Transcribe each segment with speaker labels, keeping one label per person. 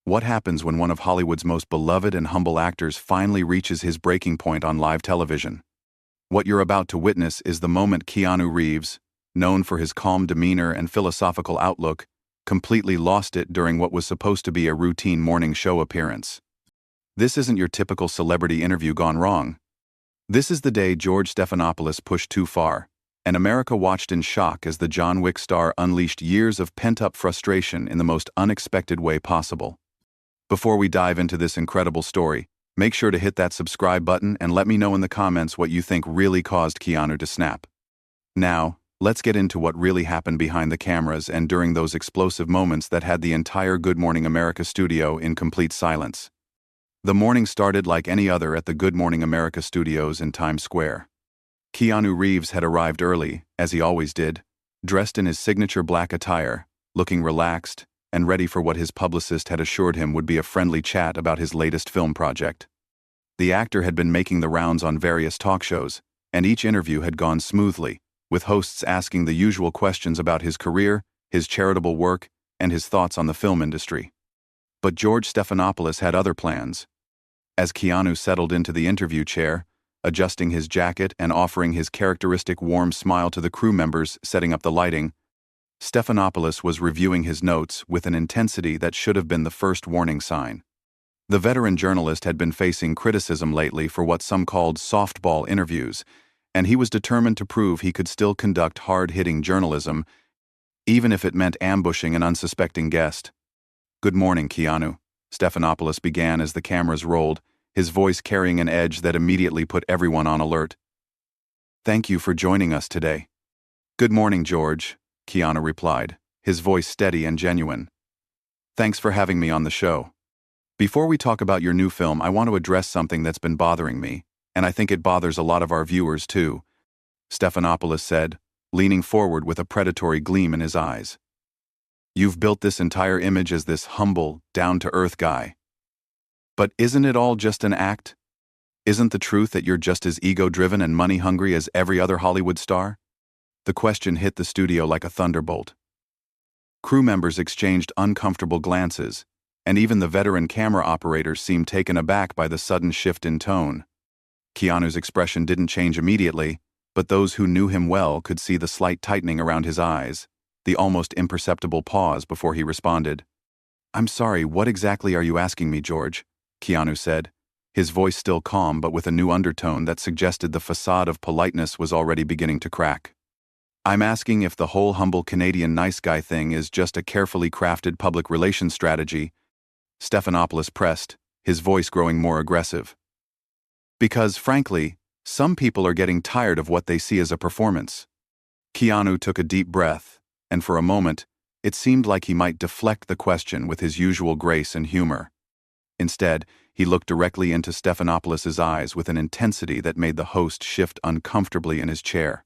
Speaker 1: What happens when one of Hollywood's most beloved and humble actors finally reaches his breaking point on live television? What you're about to witness is the moment Keanu Reeves, known for his calm demeanor and philosophical outlook, completely lost it during what was supposed to be a routine morning show appearance. This isn't your typical celebrity interview gone wrong. This is the day George Stephanopoulos pushed too far, and America watched in shock as the John Wick star unleashed years of pent-up frustration in the most unexpected way possible. Before we dive into this incredible story, make sure to hit that subscribe button and let me know in the comments what you think really caused Keanu to snap. Now, let's get into what really happened behind the cameras and during those explosive moments that had the entire Good Morning America studio in complete silence. The morning started like any other at the Good Morning America studios in Times Square. Keanu Reeves had arrived early, as he always did, dressed in his signature black attire, looking relaxed, and ready for what his publicist had assured him would be a friendly chat about his latest film project. The actor had been making the rounds on various talk shows, and each interview had gone smoothly, with hosts asking the usual questions about his career, his charitable work, and his thoughts on the film industry. But George Stephanopoulos had other plans. As Keanu settled into the interview chair, adjusting his jacket and offering his characteristic warm smile to the crew members setting up the lighting, Stephanopoulos was reviewing his notes with an intensity that should have been the first warning sign. The veteran journalist had been facing criticism lately for what some called softball interviews, and he was determined to prove he could still conduct hard-hitting journalism, even if it meant ambushing an unsuspecting guest. "Good morning, Keanu," Stephanopoulos began as the cameras rolled, his voice carrying an edge that immediately put everyone on alert. "Thank you for joining us today." "Good morning, George," Keanu replied, his voice steady and genuine. "Thanks for having me on the show. Before we talk about your new film, I want to address something that's been bothering me, and I think it bothers a lot of our viewers too," Stephanopoulos said, leaning forward with a predatory gleam in his eyes. "You've built this entire image as this humble, down-to-earth guy. But isn't it all just an act? Isn't the truth that you're just as ego-driven and money-hungry as every other Hollywood star?" The question hit the studio like a thunderbolt. Crew members exchanged uncomfortable glances, and even the veteran camera operators seemed taken aback by the sudden shift in tone. Keanu's expression didn't change immediately, but those who knew him well could see the slight tightening around his eyes, the almost imperceptible pause before he responded. "I'm sorry, what exactly are you asking me, George?" Keanu said, his voice still calm but with a new undertone that suggested the facade of politeness was already beginning to crack. "I'm asking if the whole humble Canadian nice guy thing is just a carefully crafted public relations strategy," Stephanopoulos pressed, his voice growing more aggressive. "Because, frankly, some people are getting tired of what they see as a performance." Keanu took a deep breath, and for a moment, it seemed like he might deflect the question with his usual grace and humor. Instead, he looked directly into Stephanopoulos' eyes with an intensity that made the host shift uncomfortably in his chair.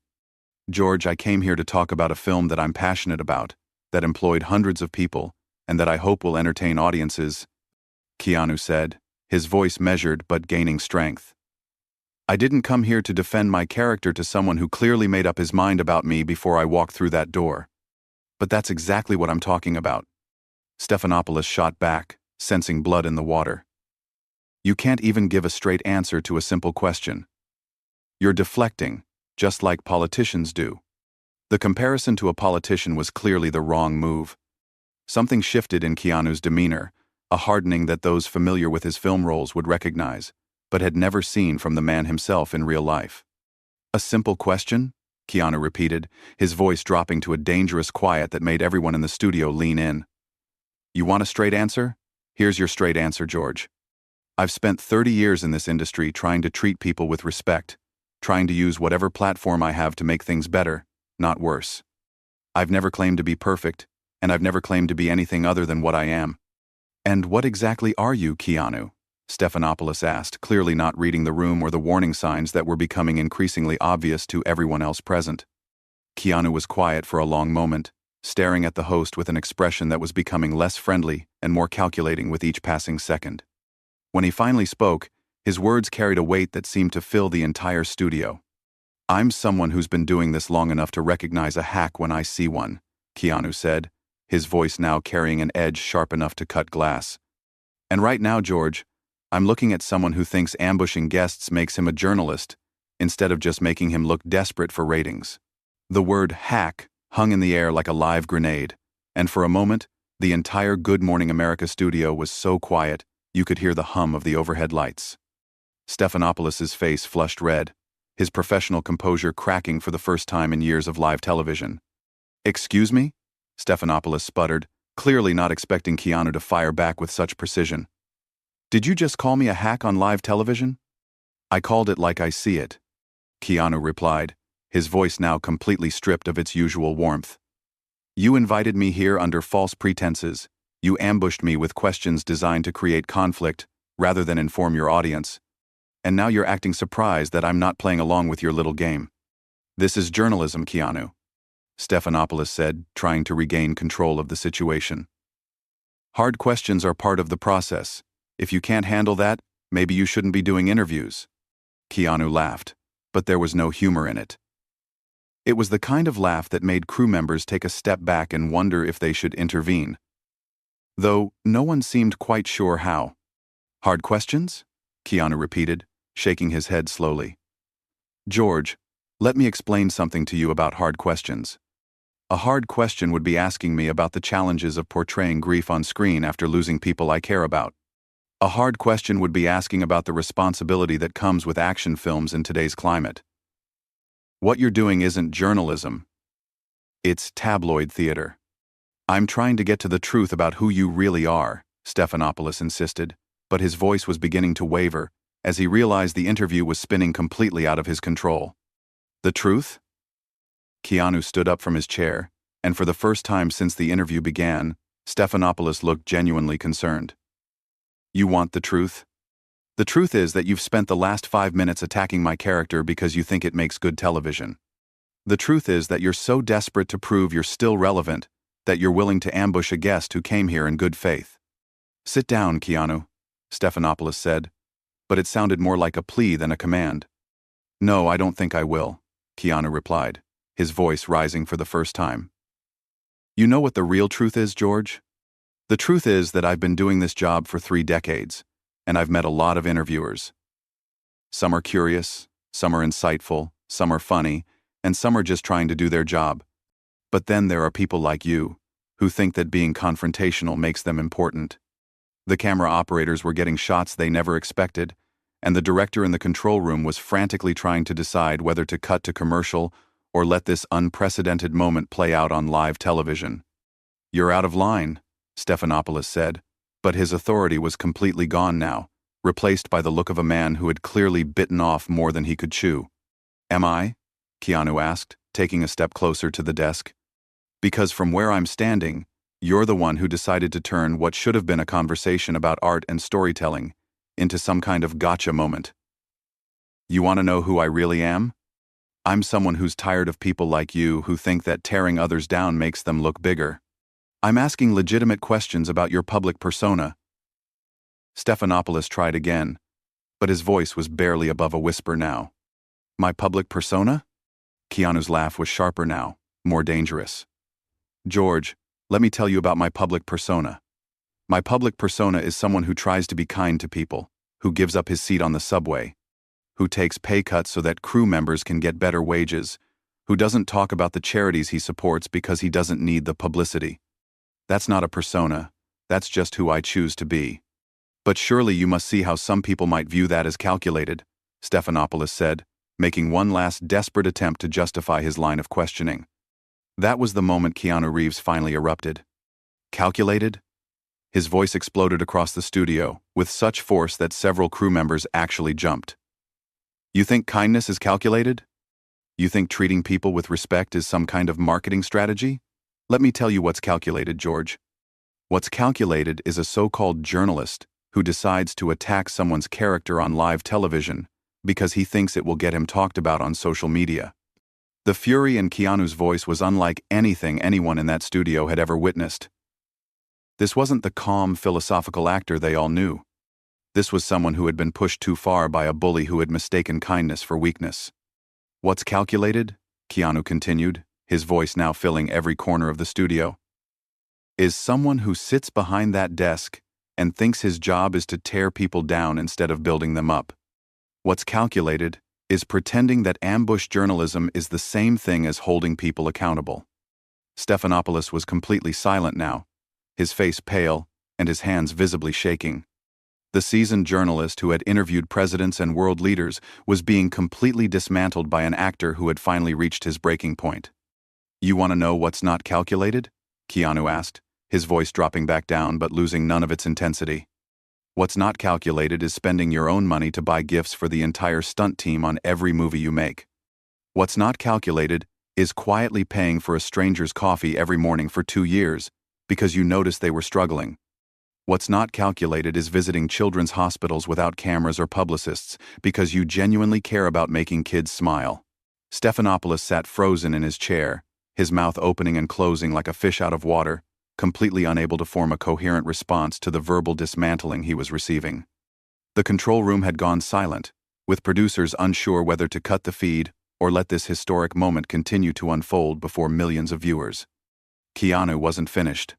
Speaker 1: "George, I came here to talk about a film that I'm passionate about, that employed hundreds of people, and that I hope will entertain audiences," Keanu said, his voice measured but gaining strength. "I didn't come here to defend my character to someone who clearly made up his mind about me before I walked through that door. But that's exactly what I'm talking about." Stephanopoulos shot back, sensing blood in the water. "You can't even give a straight answer to a simple question. You're deflecting, just like politicians do." The comparison to a politician was clearly the wrong move. Something shifted in Keanu's demeanor, a hardening that those familiar with his film roles would recognize, but had never seen from the man himself in real life. "A simple question?" Keanu repeated, his voice dropping to a dangerous quiet that made everyone in the studio lean in. "You want a straight answer? Here's your straight answer, George. I've spent 30 years in this industry trying to treat people with respect, trying to use whatever platform I have to make things better, not worse. I've never claimed to be perfect, and I've never claimed to be anything other than what I am." "And what exactly are you, Keanu?" Stephanopoulos asked, clearly not reading the room or the warning signs that were becoming increasingly obvious to everyone else present. Keanu was quiet for a long moment, staring at the host with an expression that was becoming less friendly and more calculating with each passing second. When he finally spoke, his words carried a weight that seemed to fill the entire studio. "I'm someone who's been doing this long enough to recognize a hack when I see one," Keanu said, his voice now carrying an edge sharp enough to cut glass. And right now, George, I'm looking at someone who thinks ambushing guests makes him a journalist, instead of just making him look desperate for ratings. The word hack hung in the air like a live grenade, and for a moment, the entire Good Morning America studio was so quiet, you could hear the hum of the overhead lights. Stephanopoulos' face flushed red, his professional composure cracking for the first time in years of live television. "Excuse me?" Stephanopoulos sputtered, clearly not expecting Keanu to fire back with such precision. "Did you just call me a hack on live television?" "I called it like I see it," Keanu replied, his voice now completely stripped of its usual warmth. "You invited me here under false pretenses. You ambushed me with questions designed to create conflict, rather than inform your audience. And now you're acting surprised that I'm not playing along with your little game. This is journalism, Keanu," Stephanopoulos said, trying to regain control of the situation. "Hard questions are part of the process. If you can't handle that, maybe you shouldn't be doing interviews." Keanu laughed, but there was no humor in it. It was the kind of laugh that made crew members take a step back and wonder if they should intervene. Though no one seemed quite sure how. "Hard questions?" Keanu repeated, shaking his head slowly. "George, let me explain something to you about hard questions. A hard question would be asking me about the challenges of portraying grief on screen after losing people I care about. A hard question would be asking about the responsibility that comes with action films in today's climate. What you're doing isn't journalism. It's tabloid theater. I'm trying to get to the truth about who you really are," Stephanopoulos insisted, but his voice was beginning to waver as he realized the interview was spinning completely out of his control. "The truth?" Keanu stood up from his chair, and for the first time since the interview began, Stephanopoulos looked genuinely concerned. "You want the truth? The truth is that you've spent the last 5 minutes attacking my character because you think it makes good television. The truth is that you're so desperate to prove you're still relevant that you're willing to ambush a guest who came here in good faith." "Sit down, Keanu," Stephanopoulos said, but it sounded more like a plea than a command. "No, I don't think I will," Keanu replied, his voice rising for the first time. "You know what the real truth is, George? The truth is that I've been doing this job for 3 decades, and I've met a lot of interviewers. Some are curious, some are insightful, some are funny, and some are just trying to do their job. But then there are people like you, who think that being confrontational makes them important. The camera operators were getting shots they never expected, and the director in the control room was frantically trying to decide whether to cut to commercial or let this unprecedented moment play out on live television. "You're out of line," Stephanopoulos said, but his authority was completely gone now, replaced by the look of a man who had clearly bitten off more than he could chew. "Am I?" Keanu asked, taking a step closer to the desk. "Because from where I'm standing, you're the one who decided to turn what should have been a conversation about art and storytelling into some kind of gotcha moment. You want to know who I really am? I'm someone who's tired of people like you who think that tearing others down makes them look bigger. I'm asking legitimate questions about your public persona." Stephanopoulos tried again, but his voice was barely above a whisper now. "My public persona?" Keanu's laugh was sharper now, more dangerous. "George, let me tell you about my public persona. My public persona is someone who tries to be kind to people, who gives up his seat on the subway, who takes pay cuts so that crew members can get better wages, who doesn't talk about the charities he supports because he doesn't need the publicity. That's not a persona, that's just who I choose to be. But surely you must see how some people might view that as calculated," Stephanopoulos said, making one last desperate attempt to justify his line of questioning. That was the moment Keanu Reeves finally erupted. "Calculated?" His voice exploded across the studio, with such force that several crew members actually jumped. "You think kindness is calculated? You think treating people with respect is some kind of marketing strategy? Let me tell you what's calculated, George. What's calculated is a so-called journalist who decides to attack someone's character on live television because he thinks it will get him talked about on social media." The fury in Keanu's voice was unlike anything anyone in that studio had ever witnessed. This wasn't the calm, philosophical actor they all knew. This was someone who had been pushed too far by a bully who had mistaken kindness for weakness. "What's calculated?" Keanu continued, his voice now filling every corner of the studio. "Is someone who sits behind that desk and thinks his job is to tear people down instead of building them up. What's calculated is pretending that ambush journalism is the same thing as holding people accountable. Stephanopoulos was completely silent now, his face pale and his hands visibly shaking. The seasoned journalist who had interviewed presidents and world leaders was being completely dismantled by an actor who had finally reached his breaking point. "You want to know what's not calculated?" Keanu asked, his voice dropping back down but losing none of its intensity. "What's not calculated is spending your own money to buy gifts for the entire stunt team on every movie you make. What's not calculated is quietly paying for a stranger's coffee every morning for 2 years because you noticed they were struggling. What's not calculated is visiting children's hospitals without cameras or publicists because you genuinely care about making kids smile." Stephanopoulos sat frozen in his chair, his mouth opening and closing like a fish out of water, completely unable to form a coherent response to the verbal dismantling he was receiving. The control room had gone silent, with producers unsure whether to cut the feed or let this historic moment continue to unfold before millions of viewers. Keanu wasn't finished.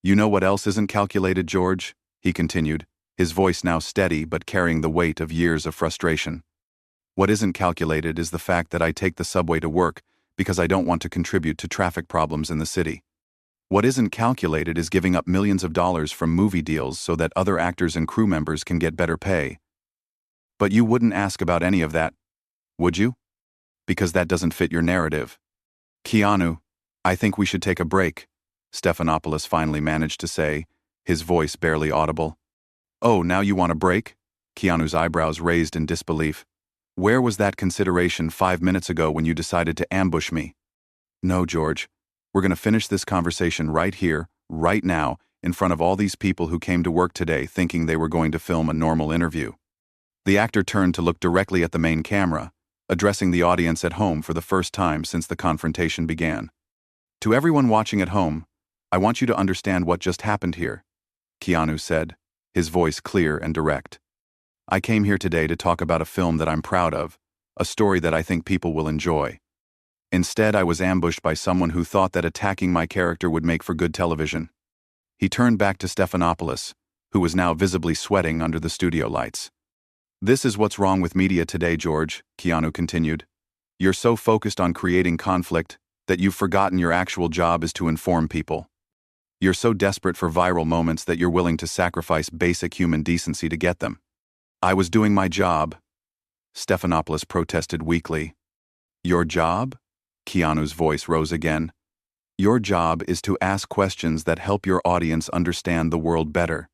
Speaker 1: "You know what else isn't calculated, George?" he continued, his voice now steady but carrying the weight of years of frustration. "What isn't calculated is the fact that I take the subway to work because I don't want to contribute to traffic problems in the city. What isn't calculated is giving up millions of dollars from movie deals so that other actors and crew members can get better pay. But you wouldn't ask about any of that, would you? Because that doesn't fit your narrative." "Keanu, I think we should take a break," Stephanopoulos finally managed to say, his voice barely audible. "Oh, now you want a break?" Keanu's eyebrows raised in disbelief. "Where was that consideration 5 minutes ago when you decided to ambush me?" "No, George. We're going to finish this conversation right here, right now, in front of all these people who came to work today thinking they were going to film a normal interview." The actor turned to look directly at the main camera, addressing the audience at home for the first time since the confrontation began. "To everyone watching at home, I want you to understand what just happened here," Keanu said, his voice clear and direct. "I came here today to talk about a film that I'm proud of, a story that I think people will enjoy. Instead, I was ambushed by someone who thought that attacking my character would make for good television." He turned back to Stephanopoulos, who was now visibly sweating under the studio lights. "This is what's wrong with media today, George," Keanu continued. "You're so focused on creating conflict that you've forgotten your actual job is to inform people. You're so desperate for viral moments that you're willing to sacrifice basic human decency to get them." "I was doing my job," Stephanopoulos protested weakly. "Your job?" Keanu's voice rose again. "Your job is to ask questions that help your audience understand the world better.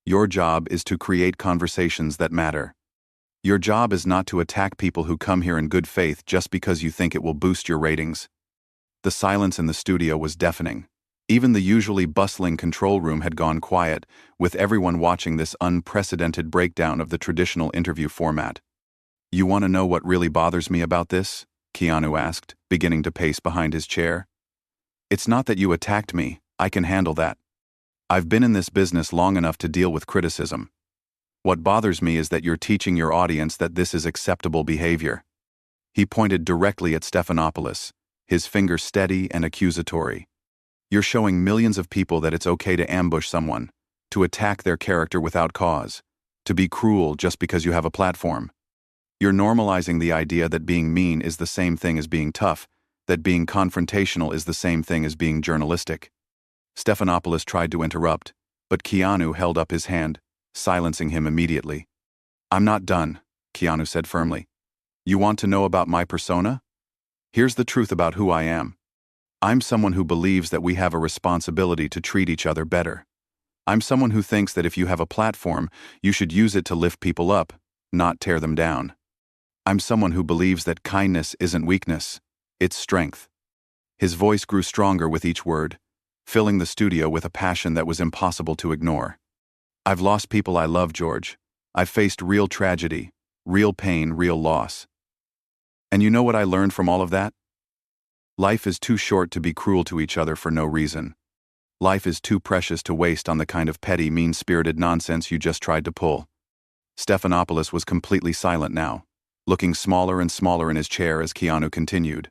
Speaker 1: Your job is to create conversations that matter. Your job is not to attack people who come here in good faith just because you think it will boost your ratings." The silence in the studio was deafening. Even the usually bustling control room had gone quiet, with everyone watching this unprecedented breakdown of the traditional interview format. "You want to know what really bothers me about this?" Keanu asked, beginning to pace behind his chair. "It's not that you attacked me. I can handle that. I've been in this business long enough to deal with criticism. What bothers me is that you're teaching your audience that this is acceptable behavior." He pointed directly at Stephanopoulos, his finger steady and accusatory. "You're showing millions of people that it's okay to ambush someone, to attack their character without cause, to be cruel just because you have a platform. You're normalizing the idea that being mean is the same thing as being tough, that being confrontational is the same thing as being journalistic." Stephanopoulos tried to interrupt, but Keanu held up his hand, silencing him immediately. "I'm not done," Keanu said firmly. "You want to know about my persona? Here's the truth about who I am. I'm someone who believes that we have a responsibility to treat each other better. I'm someone who thinks that if you have a platform, you should use it to lift people up, not tear them down. I'm someone who believes that kindness isn't weakness, it's strength." His voice grew stronger with each word, filling the studio with a passion that was impossible to ignore. "I've lost people I love, George. I've faced real tragedy, real pain, real loss. And you know what I learned from all of that? Life is too short to be cruel to each other for no reason. Life is too precious to waste on the kind of petty, mean-spirited nonsense you just tried to pull." Stephanopoulos was completely silent now, looking smaller and smaller in his chair as Keanu continued.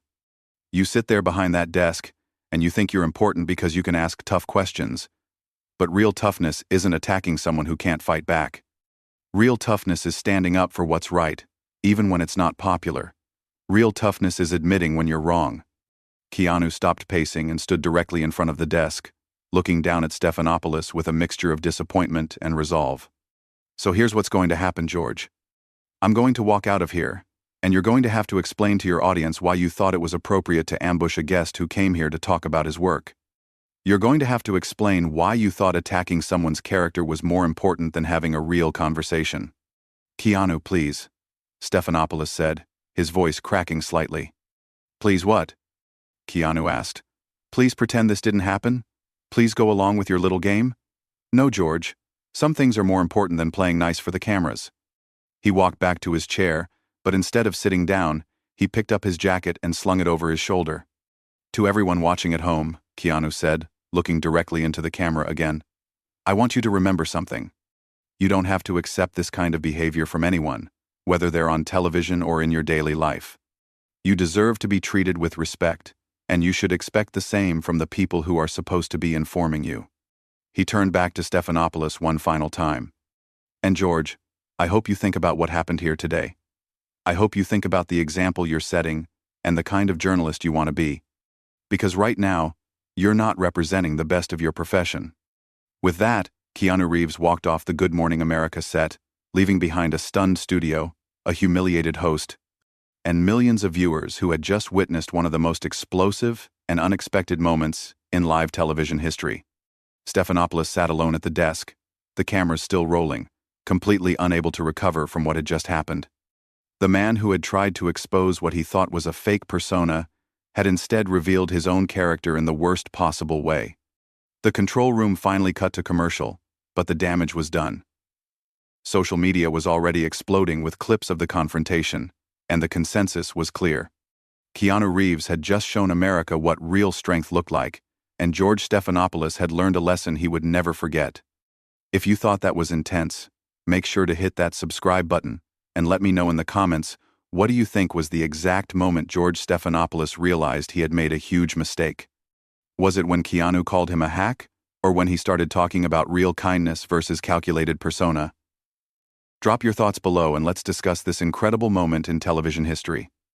Speaker 1: "You sit there behind that desk, and you think you're important because you can ask tough questions. But real toughness isn't attacking someone who can't fight back. Real toughness is standing up for what's right, even when it's not popular. Real toughness is admitting when you're wrong. Keanu stopped pacing and stood directly in front of the desk, looking down at Stephanopoulos with a mixture of disappointment and resolve. So here's what's going to happen, George. I'm going to walk out of here, and you're going to have to explain to your audience why you thought it was appropriate to ambush a guest who came here to talk about his work. You're going to have to explain why you thought attacking someone's character was more important than having a real conversation. Keanu, please, Stephanopoulos said, his voice cracking slightly. Please what? Keanu asked. Please pretend this didn't happen? Please go along with your little game? No, George. Some things are more important than playing nice for the cameras. He walked back to his chair, but instead of sitting down, he picked up his jacket and slung it over his shoulder. To everyone watching at home, Keanu said, looking directly into the camera again, I want you to remember something. You don't have to accept this kind of behavior from anyone, whether they're on television or in your daily life. You deserve to be treated with respect, and you should expect the same from the people who are supposed to be informing you. He turned back to Stephanopoulos one final time. And George, I hope you think about what happened here today. I hope you think about the example you're setting and the kind of journalist you want to be. Because right now, you're not representing the best of your profession. With that, Keanu Reeves walked off the Good Morning America set, leaving behind a stunned studio, a humiliated host, and millions of viewers who had just witnessed one of the most explosive and unexpected moments in live television history. Stephanopoulos sat alone at the desk, the cameras still rolling, completely unable to recover from what had just happened. The man who had tried to expose what he thought was a fake persona had instead revealed his own character in the worst possible way. The control room finally cut to commercial, but the damage was done. Social media was already exploding with clips of the confrontation, and the consensus was clear. Keanu Reeves had just shown America what real strength looked like, and George Stephanopoulos had learned a lesson he would never forget. If you thought that was intense, make sure to hit that subscribe button, and let me know in the comments, what do you think was the exact moment George Stephanopoulos realized he had made a huge mistake? Was it when Keanu called him a hack, or when he started talking about real kindness versus calculated persona? Drop your thoughts below and let's discuss this incredible moment in television history.